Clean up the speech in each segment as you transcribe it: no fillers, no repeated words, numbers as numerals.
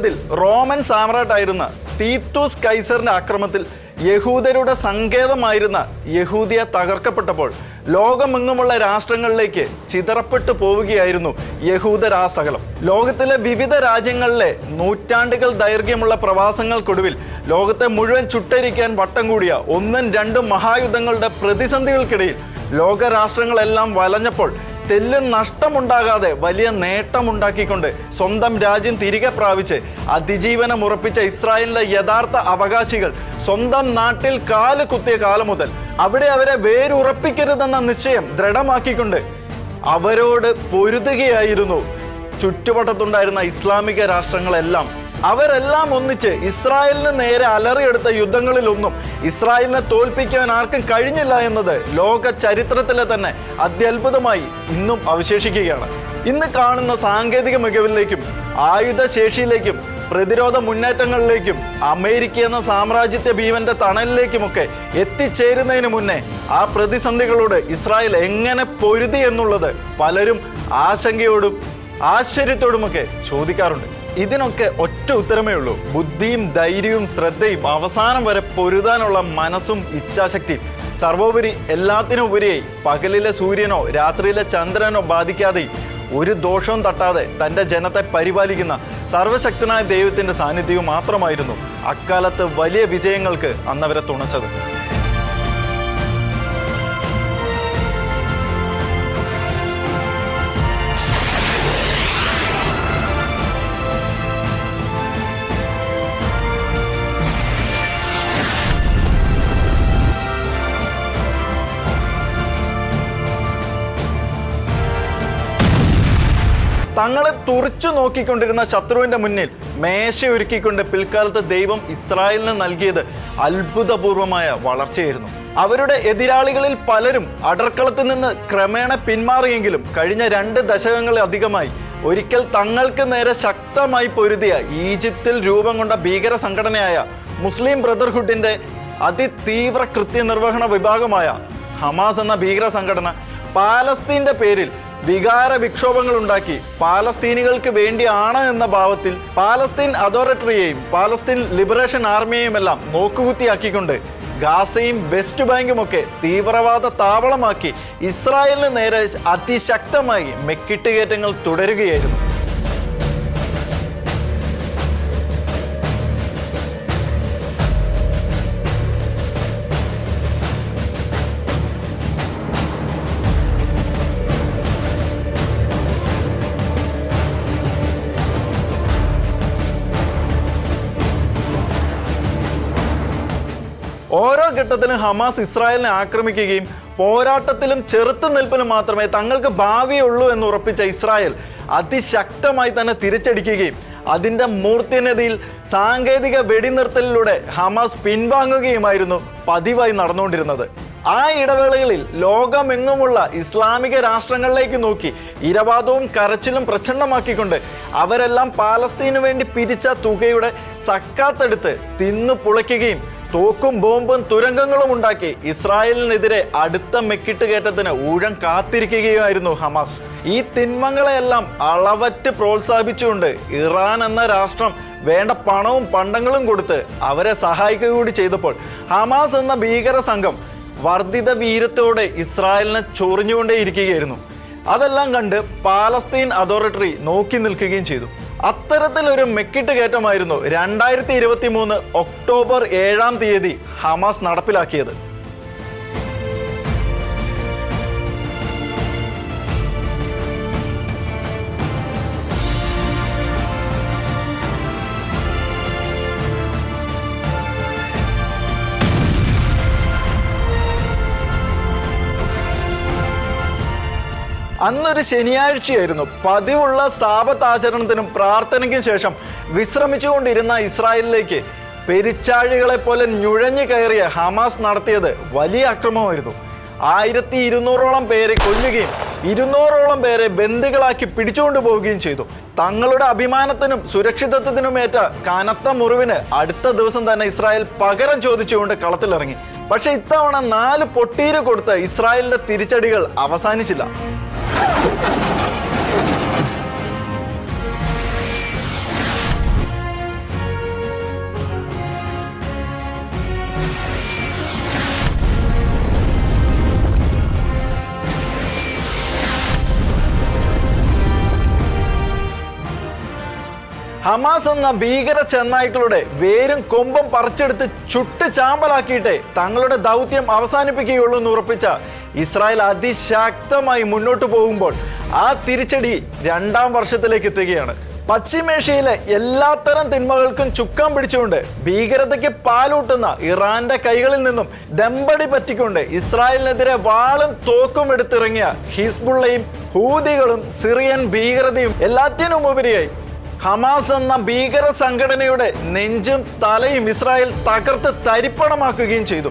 AD 70 Roman സാമ്രാട്ടായിരുന്ന Titus കൈസറിന്റെ ആക്രമണത്തിൽ യഹൂദരുടെ സങ്കേതമായിരുന്ന യഹൂദിയ തകർക്കപ്പെട്ടപ്പോൾ ലോകമെങ്ങുമുള്ള രാഷ്ട്രങ്ങളിലേക്ക് ചിതറപ്പെട്ടു പോവുകയായിരുന്നു യഹൂദരാസകലം. ലോകത്തിലെ വിവിധ രാജ്യങ്ങളിലെ നൂറ്റാണ്ടുകൾ ദൈർഘ്യമുള്ള പ്രവാസങ്ങൾക്കൊടുവിൽ ലോകത്തെ മുഴുവൻ ചുട്ടരിക്കാൻ വട്ടം കൂടിയ 1-2 മഹായുദ്ധങ്ങളുടെ പ്രതിസന്ധികൾക്കിടയിൽ ലോകരാഷ്ട്രങ്ങളെല്ലാം വലഞ്ഞപ്പോൾ തെല്ലും നഷ്ടമുണ്ടാകാതെ വലിയ നേട്ടമുണ്ടാക്കിക്കൊണ്ട് സ്വന്തം രാജ്യം തിരികെ പ്രാപിച്ച് അതിജീവനം ഉറപ്പിച്ച ഇസ്രായേലിന്റെ യഥാർത്ഥ അവകാശികൾ സ്വന്തം നാട്ടിൽ കാല് കുത്തിയ കാലം മുതൽ അവിടെ അവരെ വേരുറപ്പിക്കരുതെന്ന നിശ്ചയം ദൃഢമാക്കിക്കൊണ്ട് അവരോട് പൊരുതുകയായിരുന്നു ചുറ്റുവട്ടത്തുണ്ടായിരുന്ന ഇസ്ലാമിക രാഷ്ട്രങ്ങളെല്ലാം. അവരെല്ലാം ഒന്നിച്ച് ഇസ്രായേലിന് നേരെ അലറിയെടുത്ത യുദ്ധങ്ങളിലൊന്നും ഇസ്രായേലിനെ തോൽപ്പിക്കാൻ ആർക്കും കഴിഞ്ഞില്ല എന്നത് ലോക ചരിത്രത്തിലെ തന്നെ അത്യത്ഭുതമായി ഇന്നും അവശേഷിക്കുകയാണ്. ഇന്ന് കാണുന്ന സാങ്കേതിക മികവിലേക്കും ആയുധശേഷിയിലേക്കും പ്രതിരോധ മുന്നേറ്റങ്ങളിലേക്കും അമേരിക്ക എന്ന സാമ്രാജ്യത്വ ഭീമന്റെ തണലിലേക്കുമൊക്കെ എത്തിച്ചേരുന്നതിന് മുന്നേ ആ പ്രതിസന്ധികളോട് ഇസ്രായേൽ എങ്ങനെ പൊരുതി എന്നുള്ളത് പലരും ആശങ്കയോടും ആശ്ചര്യത്തോടുമൊക്കെ ചോദിക്കാറുണ്ട്. ഇതിനൊക്കെ ഒറ്റ ഉത്തരമേ ഉള്ളൂ: ബുദ്ധിയും ധൈര്യവും ശ്രദ്ധയും അവസാനം വരെ പൊരുതാനുള്ള മനസ്സും ഇച്ഛാശക്തിയും. സർവോപരി എല്ലാത്തിനും ഉപരിയായി പകലിലെ സൂര്യനോ രാത്രിയിലെ ചന്ദ്രനോ ബാധിക്കാതെയും ഒരു ദോഷവും തട്ടാതെ തൻ്റെ ജനത്തെ പരിപാലിക്കുന്ന സർവശക്തനായ ദൈവത്തിൻ്റെ സാന്നിധ്യവും മാത്രമായിരുന്നു അക്കാലത്ത് വലിയ വിജയങ്ങൾക്ക് അന്നവരെ തുണച്ചത്. തങ്ങളെ തുറച്ചു നോക്കിക്കൊണ്ടിരുന്ന ശത്രുവിന്റെ മുന്നിൽ മേശയൊരുക്കിക്കൊണ്ട് പിൽക്കാലത്ത് ദൈവം ഇസ്രായേലിന് നൽകിയത് അത്ഭുതപൂർവമായ വളർച്ചയായിരുന്നു. അവരുടെ എതിരാളികളിൽ പലരും അടർക്കളത്തിൽ നിന്ന് ക്രമേണ പിന്മാറിയെങ്കിലും കഴിഞ്ഞ 2 ദശകങ്ങളിലധികമായി ഒരിക്കൽ തങ്ങൾക്ക് നേരെ ശക്തമായി പൊരുതിയ ഈജിപ്തിൽ രൂപം കൊണ്ട ഭീകര സംഘടനയായ മുസ്ലിം ബ്രദർഹുഡിന്റെ അതിതീവ്ര കൃത്യനിർവഹണ വിഭാഗമായ ഹമാസ് എന്ന ഭീകര സംഘടന പാലസ്തീന്റെ പേരിൽ വികാര വിക്ഷോഭങ്ങൾ ഉണ്ടാക്കി പാലസ്തീനികൾക്ക് വേണ്ടിയാണ് എന്ന ഭാവത്തിൽ പാലസ്തീൻ അതോറിറ്റിയെയും പാലസ്തീൻ ലിബറേഷൻ ആർമിയെയും എല്ലാം നോക്കുകുത്തിയാക്കിക്കൊണ്ട് ഗാസയും വെസ്റ്റ് ബാങ്കും ഒക്കെ തീവ്രവാദ താവളമാക്കി ഇസ്രായേലിന് നേരെ അതിശക്തമായി മെക്കിട്ടുകയറ്റങ്ങൾ തുടരുകയായിരുന്നു. ഓരോ ഘട്ടത്തിലും ഹമാസ് ഇസ്രായേലിനെ ആക്രമിക്കുകയും പോരാട്ടത്തിലും ചെറുത്തുനിൽപ്പിലും മാത്രമേ തങ്ങൾക്ക് ഭാവിയുള്ളൂ എന്ന് ഉറപ്പിച്ച ഇസ്രായേൽ അതിശക്തമായി തന്നെ തിരിച്ചടിക്കുകയും അതിൻ്റെ മൂർധന്യതയിൽ സാങ്കേതിക വെടിനിർത്തലിലൂടെ ഹമാസ് പിൻവാങ്ങുകയുമായിരുന്നു പതിവായി നടന്നുകൊണ്ടിരുന്നത്. ആ ഇടവേളകളിൽ ലോകമെങ്ങുമുള്ള ഇസ്ലാമിക രാഷ്ട്രങ്ങളിലേക്ക് നോക്കി ഇരവാദവും കരച്ചിലും പ്രചണ്ഡമാക്കിക്കൊണ്ട് അവരെല്ലാം പാലസ്തീനു വേണ്ടി പിരിച്ച തുകയുടെ സക്കാത്തെടുത്ത് തിന്നു പുളയ്ക്കുകയും തോക്കും ബോംബും തുരങ്കങ്ങളും ഉണ്ടാക്കി ഇസ്രായേലിനെതിരെ അടുത്ത മെക്കിട്ടുകയറ്റത്തിന് ഊഴം കാത്തിരിക്കുകയായിരുന്നു ഹമാസ്. ഈ തിന്മങ്ങളെല്ലാം അളവറ്റ് പ്രോത്സാഹിപ്പിച്ചുകൊണ്ട് ഇറാൻ എന്ന രാഷ്ട്രം വേണ്ട പണവും പണ്ടങ്ങളും കൊടുത്ത് അവരെ സഹായിക്കുക കൂടി ചെയ്തപ്പോൾ ഹമാസ് എന്ന ഭീകര സംഘം വർദ്ധിത വീര്യത്തോടെ ഇസ്രായേലിനെ ചൊറിഞ്ഞുകൊണ്ടേയിരിക്കുകയായിരുന്നു. അതെല്ലാം കണ്ട് പാലസ്തീൻ അതോറിറ്റി നോക്കി നിൽക്കുകയും ചെയ്തു. അത്തരത്തിലൊരു മെക്കിട്ട് കയറ്റമായിരുന്നു 2023 ഒക്ടോബർ 7-ാം തീയതി ഹമാസ് നടപ്പിലാക്കിയത്. അന്നൊരു ശനിയാഴ്ചയായിരുന്നു. പതിവുള്ള സാബത്ത് ആചരണത്തിനും പ്രാർത്ഥനയ്ക്കും ശേഷം വിശ്രമിച്ചുകൊണ്ടിരുന്ന ഇസ്രായേലിലേക്ക് പെരിച്ചാഴികളെ പോലെ നുഴഞ്ഞു കയറിയ ഹമാസ് നടത്തിയത് വലിയ അക്രമമായിരുന്നു. 1200ഓളം പേരെ കൊല്ലുകയും 200ഓളം പേരെ ബന്ദികളാക്കി പിടിച്ചുകൊണ്ടു പോവുകയും ചെയ്തു. തങ്ങളുടെ അഭിമാനത്തിനും സുരക്ഷിതത്വത്തിനുമേറ്റ കനത്ത മുറിവിന് അടുത്ത ദിവസം തന്നെ ഇസ്രായേൽ പകരം ചോദിച്ചുകൊണ്ട് കളത്തിലിറങ്ങി. പക്ഷെ ഇത്തവണ 4 പൊട്ടീര് കൊടുത്ത് ഇസ്രായേലിന്റെ തിരിച്ചടികൾ അവസാനിച്ചില്ല. ഹമാസ് എന്ന ഭീകര ചെന്നായ്ക്കളുടെ വേരും കൊമ്പും പറിച്ചെടുത്ത് ചുട്ട് ചാമ്പലാക്കിയിട്ടേ തങ്ങളുടെ ദൗത്യം അവസാനിപ്പിക്കുകയുള്ളൂ എന്ന് ഉറപ്പിച്ച ഇസ്രായേൽ അതിശക്തമായി മുന്നോട്ട് പോകുമ്പോൾ ആ തിരിച്ചടി 2ാം വർഷത്തിലേക്ക് എത്തുകയാണ്. പശ്ചിമേഷ്യയിലെ എല്ലാത്തരം തിന്മകൾക്കും ചുക്കാൻ പിടിച്ചുകൊണ്ട് ഭീകരതയ്ക്ക് പാലൂട്ടുന്ന ഇറാന്റെ കൈകളിൽ നിന്നും ദമ്പടി പറ്റിക്കൊണ്ട് ഇസ്രായേലിനെതിരെ വാളും തോക്കും എടുത്തിറങ്ങിയ ഹിസ്ബുള്ളയും ഹൂതികളും സിറിയൻ ഭീകരതയും എല്ലാത്തിനും ഉപരിയായി ഹമാസ് എന്ന ഭീകര സംഘടനയുടെ നെഞ്ചും തലയും ഇസ്രായേൽ തകർത്ത് തരിപ്പണമാക്കുകയും ചെയ്തു.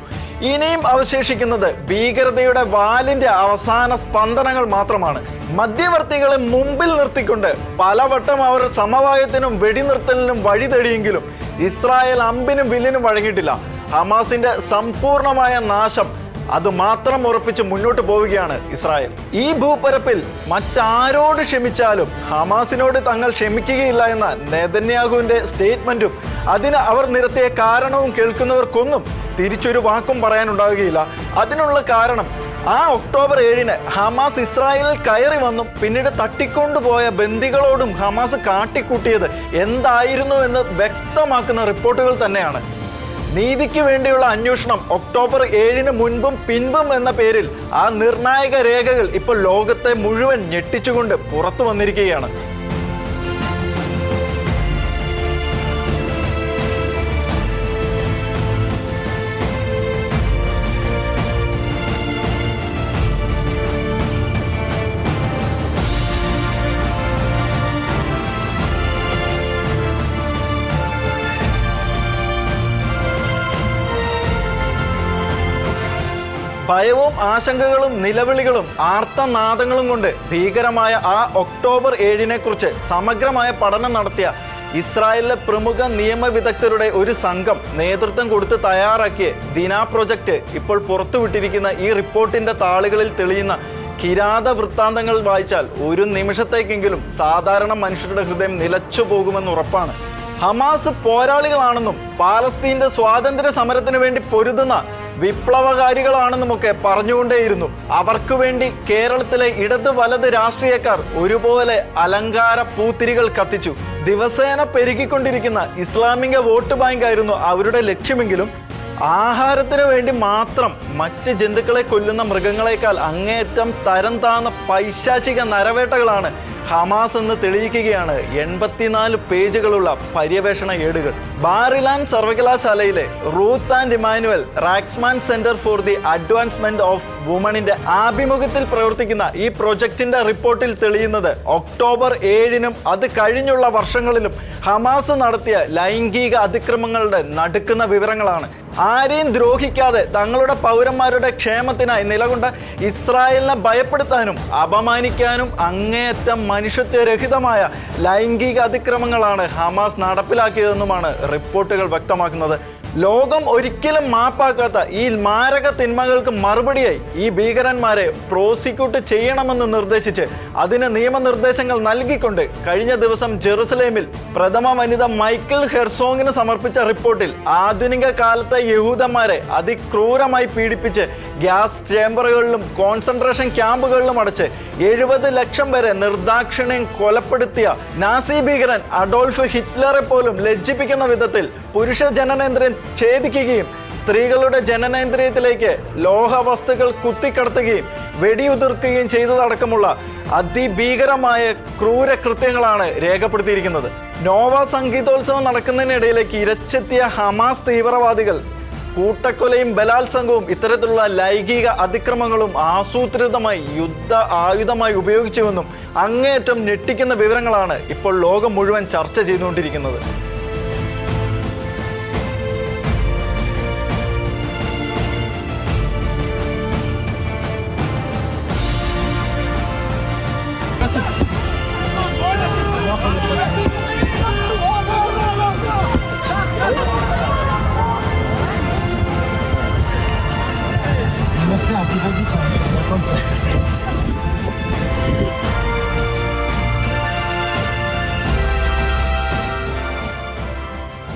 ഇനിയും അവശേഷിക്കുന്നത് ഭീകരതയുടെ വാലിന്റെ അവസാന സ്പന്ദനങ്ങൾ മാത്രമാണ്. മധ്യവർത്തികളെ മുമ്പിൽ നിർത്തിക്കൊണ്ട് പലവട്ടം അവർ സമവായത്തിനും വെടിനിർത്തലിനും വഴി തേടിയെങ്കിലും ഇസ്രായേൽ അമ്പിനും വില്ലിനും വഴങ്ങിയിട്ടില്ല. ഹമാസിന്റെ സമ്പൂർണമായ നാശം അതുമാത്രം ഉറപ്പിച്ച് മുന്നോട്ട് പോവുകയാണ് ഇസ്രായേൽ. ഈ ഭൂപരപ്പിൽ മറ്റാരോട് ക്ഷമിച്ചാലും ഹമാസിനോട് തങ്ങൾ ക്ഷമിക്കുകയില്ല എന്ന നെതന്യാഹുവിന്റെ സ്റ്റേറ്റ്മെന്റും അതിന് അവർ നിരത്തിയ കാരണവും കേൾക്കുന്നവർക്കൊന്നും തിരിച്ചൊരു വാക്കും പറയാനുണ്ടാവുകയില്ല. അതിനുള്ള കാരണം ആ ഒക്ടോബർ 7-ന് ഹമാസ് ഇസ്രായേലിൽ കയറി വന്നും പിന്നീട് തട്ടിക്കൊണ്ടുപോയ ബന്ദികളോടും ഹമാസ് കാട്ടിക്കൂട്ടിയത് എന്തായിരുന്നു എന്ന് വ്യക്തമാക്കുന്ന റിപ്പോർട്ടുകൾ തന്നെയാണ്. നീതിക്ക് വേണ്ടിയുള്ള അന്വേഷണം ഒക്ടോബർ 7-ന് മുൻപും പിൻപും എന്ന പേരിൽ ആ നിർണായക രേഖകൾ ഇപ്പോൾ ലോകത്തെ മുഴുവൻ ഞെട്ടിച്ചുകൊണ്ട് പുറത്തു വന്നിരിക്കുകയാണ്. ഭയവും ആശങ്കകളും നിലവിളികളും ആർത്തനാദങ്ങളും കൊണ്ട് ഭീകരമായ ആ ഒക്ടോബർ 7-നെ കുറിച്ച് സമഗ്രമായ പഠനം നടത്തിയ ഇസ്രായേലിലെ പ്രമുഖ നിയമവിദഗ്ധരുടെ ഒരു സംഘം നേതൃത്വം കൊടുത്ത് തയ്യാറാക്കിയ ദിന പ്രൊജക്റ്റ് ഇപ്പോൾ പുറത്തുവിട്ടിരിക്കുന്ന ഈ റിപ്പോർട്ടിന്റെ താളുകളിൽ തെളിയുന്ന കിരാത വൃത്താന്തങ്ങൾ വായിച്ചാൽ ഒരു നിമിഷത്തേക്കെങ്കിലും സാധാരണ മനുഷ്യരുടെ ഹൃദയം നിലച്ചു പോകുമെന്ന് ഉറപ്പാണ്. ഹമാസ് പോരാളികളാണെന്നും പാലസ്തീന്റെ സ്വാതന്ത്ര്യ സമരത്തിന് വേണ്ടി പൊരുതുന്ന വിപ്ലവകാരികളാണെന്നുമൊക്കെ പറഞ്ഞുകൊണ്ടേയിരുന്നു. അവർക്ക് വേണ്ടി കേരളത്തിലെ ഇടത് വലത് രാഷ്ട്രീയക്കാർ ഒരുപോലെ അലങ്കാര പൂത്തിരികൾ കത്തിച്ചു. ദിവസേന പെരുകിക്കൊണ്ടിരിക്കുന്ന ഇസ്ലാമിക വോട്ട് ബാങ്കായിരുന്നു അവരുടെ ലക്ഷ്യമെങ്കിലും ആഹാരത്തിന് വേണ്ടി മാത്രം മറ്റ് ജന്തുക്കളെ കൊല്ലുന്ന മൃഗങ്ങളെക്കാൾ അങ്ങേയറ്റം തരം താന്ന പൈശാചിക നരവേട്ടകളാണ് ഹമാസ് എന്ന് തെളിയിക്കുകയാണ് 84 പേജുകളുള്ള പര്യവേഷണ ഏടുകൾ. ബാറിലാൻ സർവകലാശാലയിലെ Ruth and Emanuel Rackman Center for the Advancement of വുമണിന്റെ ആഭിമുഖ്യത്തിൽ പ്രവർത്തിക്കുന്ന ഈ പ്രൊജക്ടിന്റെ റിപ്പോർട്ടിൽ തെളിയുന്നത് ഒക്ടോബർ 7-നും അത് കഴിഞ്ഞുള്ള വർഷങ്ങളിലും ഹമാസ് നടത്തിയ ലൈംഗിക അതിക്രമങ്ങളുടെ നടുക്കുന്ന വിവരങ്ങളാണ്. ആരെയും ദ്രോഹിക്കാതെ തങ്ങളുടെ പൗരന്മാരുടെ ക്ഷേമത്തിനായി നിലകൊണ്ട ഇസ്രായേലിനെ ഭയപ്പെടുത്താനും അപമാനിക്കാനും അങ്ങേയറ്റം മനുഷ്യത്വരഹിതമായ ലൈംഗിക അതിക്രമങ്ങളാണ് ഹമാസ് നടപ്പിലാക്കിയതെന്നുമാണ് റിപ്പോർട്ടുകൾ വ്യക്തമാക്കുന്നത്. ലോകം ഒരിക്കലും മാപ്പാക്കാത്ത ഈ മാരക തിന്മകൾക്ക് മറുപടിയായി ഈ ഭീകരന്മാരെ പ്രോസിക്യൂട്ട് ചെയ്യണമെന്ന് നിർദ്ദേശിച്ച് അതിന് നിയമനിർദ്ദേശങ്ങൾ നൽകിക്കൊണ്ട് കഴിഞ്ഞ ദിവസം ജെറുസലേമിൽ പ്രഥമ വനിത മൈക്കിൾ ഹെർസോങ്ങിന് സമർപ്പിച്ച റിപ്പോർട്ടിൽ ആധുനിക കാലത്തെ യഹൂദന്മാരെ അതിക്രൂരമായി പീഡിപ്പിച്ച് ഗ്യാസ് ചേംബറുകളിലും കോൺസെൻട്രേഷൻ ക്യാമ്പുകളിലും അടച്ച് 70 ലക്ഷം വരെ നിർദാക്ഷിണ്യം കൊലപ്പെടുത്തിയ നാസി ഭീകരൻ അഡോൾഫ് ഹിറ്റ്ലറെ പോലും ലജ്ജിപ്പിക്കുന്ന വിധത്തിൽ പുരുഷ ജനനേന്ദ്രിയം ഛേദിക്കുകയും സ്ത്രീകളുടെ ജനനേന്ദ്രിയത്തിലേക്ക് ലോഹവസ്തുക്കൾ കുത്തിക്കടത്തുകയും വെടിയുതിർക്കുകയും ചെയ്തതടക്കമുള്ള അതിഭീകരമായ ക്രൂരകൃത്യങ്ങളാണ് രേഖപ്പെടുത്തിയിരിക്കുന്നത്. നോവ സംഗീതോത്സവം നടക്കുന്നതിനിടയിലേക്ക് ഇരച്ചെത്തിയ ഹമാസ് തീവ്രവാദികൾ കൂട്ടക്കൊലയും ബലാത്സംഗവും ഇത്തരത്തിലുള്ള ലൈംഗിക അതിക്രമങ്ങളും ആസൂത്രിതമായി യുദ്ധ ആയുധമായി ഉപയോഗിച്ചുവെന്നും അങ്ങേയറ്റം ഞെട്ടിക്കുന്ന വിവരങ്ങളാണ് ഇപ്പോൾ ലോകം മുഴുവൻ ചർച്ച ചെയ്തുകൊണ്ടിരിക്കുന്നത്.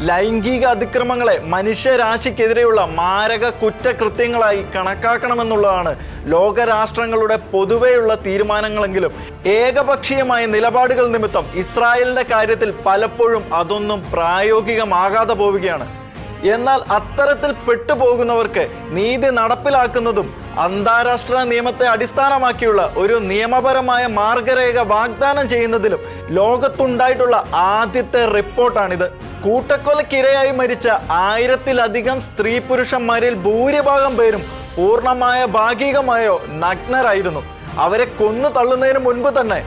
ലൈംഗിക അതിക്രമങ്ങളെ മനുഷ്യരാശിക്കെതിരെയുള്ള മാരക കുറ്റകൃത്യങ്ങളായി കണക്കാക്കണമെന്നുള്ളതാണ് ലോകരാഷ്ട്രങ്ങളുടെ പൊതുവെയുള്ള തീരുമാനങ്ങളെങ്കിലും ഏകപക്ഷീയമായ നിലപാടുകൾ നിമിത്തം ഇസ്രായേലിന്റെ കാര്യത്തിൽ പലപ്പോഴും അതൊന്നും പ്രായോഗികമാകാതെ പോവുകയാണ്. എന്നാൽ അത്തരത്തിൽ പെട്ടുപോകുന്നവർക്ക് നീതി നടപ്പിലാക്കുന്നതും അന്താരാഷ്ട്ര നിയമത്തെ അടിസ്ഥാനമാക്കിയുള്ള ഒരു നിയമപരമായ മാർഗരേഖ വാഗ്ദാനം ചെയ്യുന്നതിലും ലോകത്തുണ്ടായിട്ടുള്ള ആദ്യത്തെ റിപ്പോർട്ടാണിത്. കൂട്ടക്കൊലക്കിരയായി മരിച്ച 1000-ലധികം സ്ത്രീ പുരുഷന്മാരിൽ ഭൂരിഭാഗം പേരും പൂർണ്ണമായ ഭാഗികമായോ നഗ്നരായിരുന്നു. അവരെ കൊന്നു തള്ളുന്നതിന് മുൻപ് തന്നെ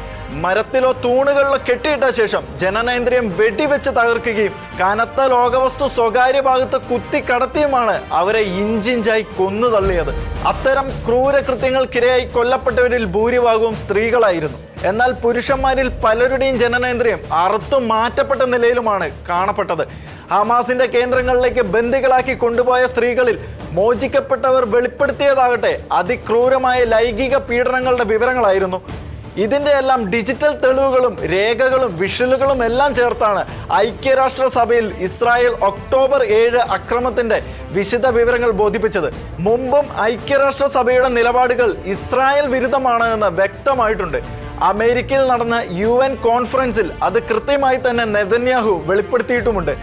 മരത്തിലോ തൂണുകളിലോ കെട്ടിയിട്ട ശേഷം ജനനേന്ദ്രിയം വെടിവെച്ച് തകർക്കുകയും കനത്ത ലോകവസ്തു സ്വകാര്യ ഭാഗത്ത് കുത്തിക്കടത്തിയുമാണ് അവരെ ഇഞ്ചിഞ്ചായി കൊന്നു തള്ളിയത്. അത്തരം ക്രൂരകൃത്യങ്ങൾക്കിരയായി കൊല്ലപ്പെട്ടവരിൽ ഭൂരിഭാഗവും സ്ത്രീകളായിരുന്നു. എന്നാൽ പുരുഷന്മാരിൽ പലരുടെയും ജനനേന്ദ്രിയം അറുത്തു മാറ്റപ്പെട്ട നിലയിലുമാണ് കാണപ്പെട്ടത്. ഹമാസിന്റെ കേന്ദ്രങ്ങളിലേക്ക് ബന്ദികളാക്കി കൊണ്ടുപോയ സ്ത്രീകളിൽ മോചിക്കപ്പെട്ടവർ വെളിപ്പെടുത്തിയതാകട്ടെ അതിക്രൂരമായ ലൈംഗിക പീഡനങ്ങളുടെ വിവരങ്ങളായിരുന്നു. ഇതിൻ്റെ എല്ലാം ഡിജിറ്റൽ തെളിവുകളും രേഖകളും വിഷ്വലുകളും എല്ലാം ചേർത്താണ് ഐക്യരാഷ്ട്രസഭയിൽ ഇസ്രായേൽ ഒക്ടോബർ 7 അക്രമത്തിന്റെ വിശദ വിവരങ്ങൾ ബോധിപ്പിച്ചത്. മുമ്പും ഐക്യരാഷ്ട്രസഭയുടെ നിലപാടുകൾ ഇസ്രായേൽ വിരുദ്ധമാണ് എന്ന് വ്യക്തമായിട്ടുണ്ട്. അമേരിക്കയിൽ നടന്ന UN കോൺഫറൻസിൽ അത് കൃത്യമായി തന്നെ നെതന്യാഹു വെളിപ്പെടുത്തിയിട്ടുമുണ്ട്.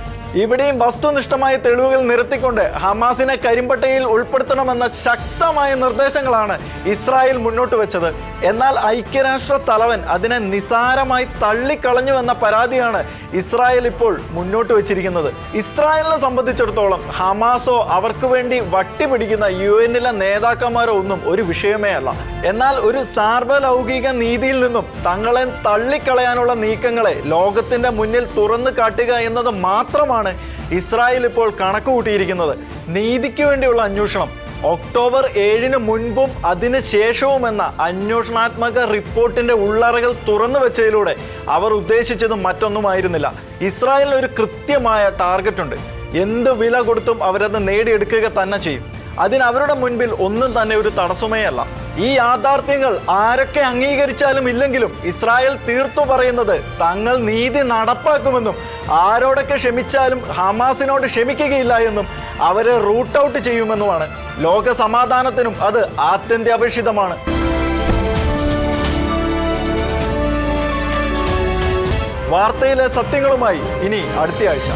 ഇവിടെയും വസ്തുനിഷ്ഠമായ തെളിവുകൾ നിരത്തിക്കൊണ്ട് ഹമാസിനെ കരിമ്പട്ടയിൽ ഉൾപ്പെടുത്തണമെന്ന ശക്തമായ നിർദ്ദേശങ്ങളാണ് ഇസ്രായേൽ മുന്നോട്ട് വെച്ചത്. എന്നാൽ ഐക്യരാഷ്ട്ര തലവൻ അതിനെ നിസാരമായി തള്ളിക്കളഞ്ഞുവെന്ന പരാതിയാണ് ഇസ്രായേൽ ഇപ്പോൾ മുന്നോട്ട് വെച്ചിരിക്കുന്നത്. ഇസ്രായേലിനെ സംബന്ധിച്ചിടത്തോളം ഹമാസോ അവർക്ക് വേണ്ടി വട്ടിപിടിക്കുന്ന UN-ലെ നേതാക്കന്മാരോ ഒന്നും ഒരു വിഷയമേ അല്ല. എന്നാൽ ഒരു സാർവലൗകിക നീതിയിൽ നിന്നും തങ്ങളെ തള്ളിക്കളയാനുള്ള നീക്കങ്ങളെ ലോകത്തിന്റെ മുന്നിൽ തുറന്നു കാട്ടുക എന്നത് മാത്രമാണ് ഇസ്രായേൽ ഇപ്പോൾ കണക്ക് കൂട്ടിയിരിക്കുന്നത്. നീതിക്ക് വേണ്ടിയുള്ള അന്വേഷണം ഒക്ടോബർ 7 മുൻപും അതിന് ശേഷവും എന്ന അന്വേഷണാത്മക റിപ്പോർട്ടിന്റെ ഉള്ളറകൾ തുറന്നു വെച്ചതിലൂടെ അവർ ഉദ്ദേശിച്ചത് മറ്റൊന്നുമായിരുന്നില്ല. ഇസ്രായേലിന് ഒരു കൃത്യമായ ടാർഗറ്റ് ഉണ്ട്. എന്ത് വില കൊടുത്തും അവരത് നേടിയെടുക്കുക തന്നെ ചെയ്യും. അതിന് അവരുടെ മുൻപിൽ ഒന്നും തന്നെ ഒരു തടസ്സമേ അല്ല. ഈ യാഥാർത്ഥ്യങ്ങൾ ആരൊക്കെ അംഗീകരിച്ചാലും ഇല്ലെങ്കിലും ഇസ്രായേൽ തീർത്തു പറയുന്നത് തങ്ങൾ നീതി നടപ്പാക്കുമെന്നും ആരോടൊക്കെ ക്ഷമിച്ചാലും ഹമാസിനോട് ക്ഷമിക്കുകയില്ല എന്നും അവരെ റൂട്ട് ഔട്ട് ചെയ്യുമെന്നുമാണ്. ലോക സമാധാനത്തിനും അത് ആത്യന്താപേക്ഷിതമാണ്. വാർത്തയിലെ സത്യങ്ങളുമായി ഇനി അടുത്ത ആഴ്ച.